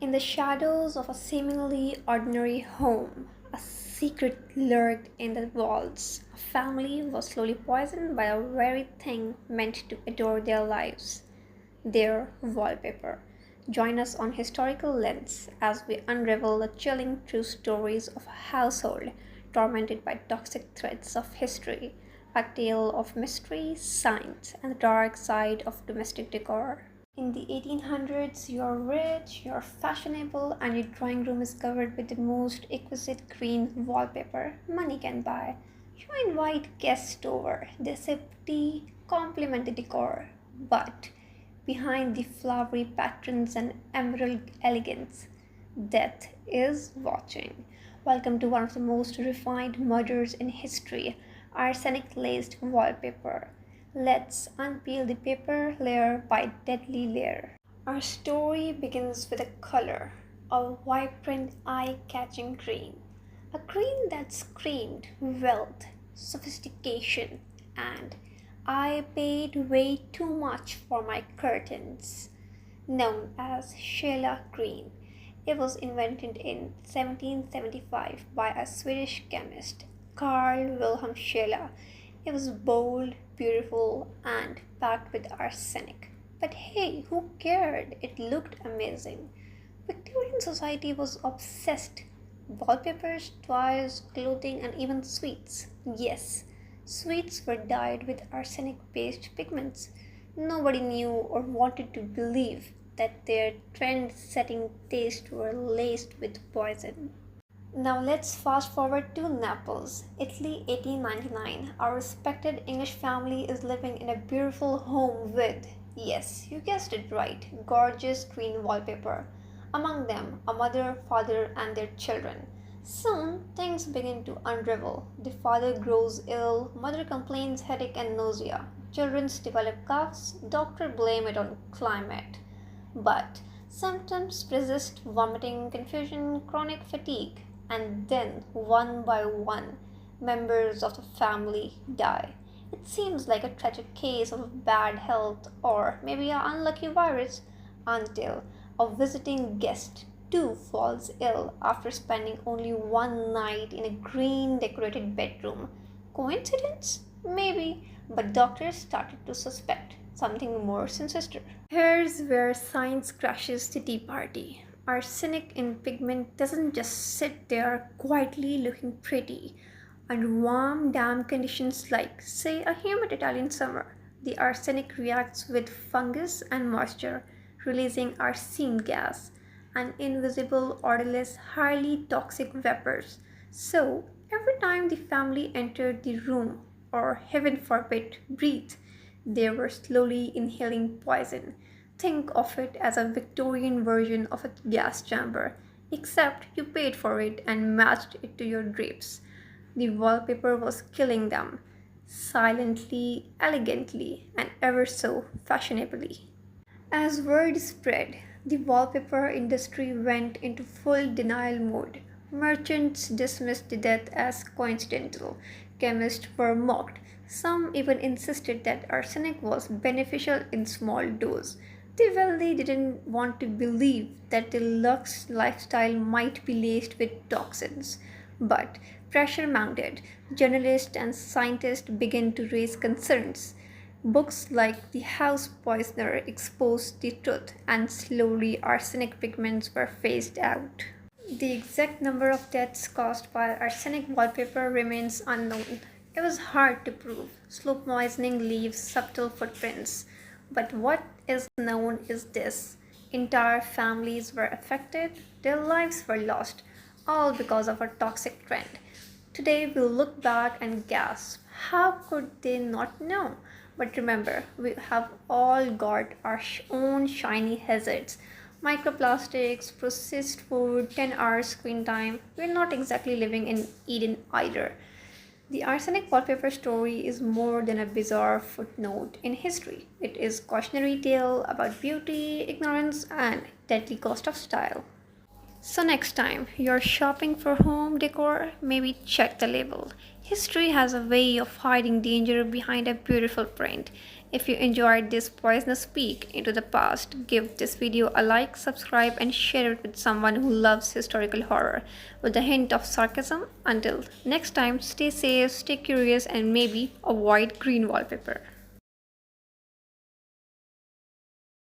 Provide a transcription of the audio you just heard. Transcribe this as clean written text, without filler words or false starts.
In the shadows of a seemingly ordinary home, a secret lurked in the walls. A family was slowly poisoned by a very thing meant to adorn their lives, their wallpaper. Join us on Historical Lens as we unravel the chilling true stories of a household tormented by toxic threads of history, a tale of mystery, science, and the dark side of domestic decor. In the 1800s, you're rich, you're fashionable, and your drawing room is covered with the most exquisite green wallpaper money can buy. You invite guests over, they sip tea, compliment the decor, but behind the flowery patterns and emerald elegance, death is watching. Welcome to one of the most refined murders in history, arsenic laced wallpaper. Let's unpeel the paper layer by deadly layer. Our story begins with a color, a vibrant, eye catching green. A green that screamed wealth, sophistication, and I paid way too much for my curtains. Known as Sheila green, it was invented in 1775 by a Swedish chemist, Carl Wilhelm Scheele. It was bold, beautiful, and packed with arsenic. But hey, who cared? It looked amazing. Victorian society was obsessed. Wallpapers, toys, clothing, and even sweets. Yes, sweets were dyed with arsenic based pigments. Nobody knew or wanted to believe that their trend setting tastes were laced with poison. Now let's fast forward to Naples, Italy 1899. Our respected English family is living in a beautiful home with, yes, you guessed it right, gorgeous green wallpaper. Among them, a mother, father, and their children. Soon, things begin to unravel. The father grows ill, mother complains headache and nausea. Children develop coughs, doctor blame it on climate. But symptoms persist vomiting, confusion, chronic fatigue, and then one by one, members of the family die. It seems like a tragic case of bad health or maybe an unlucky virus until a visiting guest too falls ill after spending only one night in a green decorated bedroom. Coincidence? Maybe, but doctors started to suspect something more sinister. Here's where science crashes the tea party. Arsenic in pigment doesn't just sit there quietly looking pretty. Under warm, damp conditions like, say, a humid Italian summer, the arsenic reacts with fungus and moisture, releasing arsine gas, an invisible, odorless, highly toxic vapors. So, every time the family entered the room, or heaven forbid, breathed, they were slowly inhaling poison. Think of it as a Victorian version of a gas chamber, except you paid for it and matched it to your drapes. The wallpaper was killing them, silently, elegantly, and ever so fashionably. As word spread, the wallpaper industry went into full denial mode. Merchants dismissed the death as coincidental. Chemists were mocked. Some even insisted that arsenic was beneficial in small doses. The wealthy didn't want to believe that the luxe lifestyle might be laced with toxins. But pressure mounted. Journalists and scientists began to raise concerns. Books like The House Poisoner exposed the truth, and slowly arsenic pigments were phased out. The exact number of deaths caused by arsenic wallpaper remains unknown. It was hard to prove. Slow poisoning leaves subtle footprints. But what is known is this: entire families were affected, their lives were lost, all because of a toxic trend. Today we'll look back and gasp, how could they not know? But remember, we have all got our own shiny hazards. Microplastics, processed food, 10 hours screen time. We're not exactly living in Eden either. The arsenic wallpaper story is more than a bizarre footnote in history. It is a cautionary tale about beauty, ignorance, and deadly cost of style. So next time you're shopping for home decor, maybe check the label. History has a way of hiding danger behind a beautiful print. If you enjoyed this poisonous peek into the past, give this video a like, subscribe, and share it with someone who loves historical horror with a hint of sarcasm. Until next time, stay safe, stay curious, and maybe avoid green wallpaper.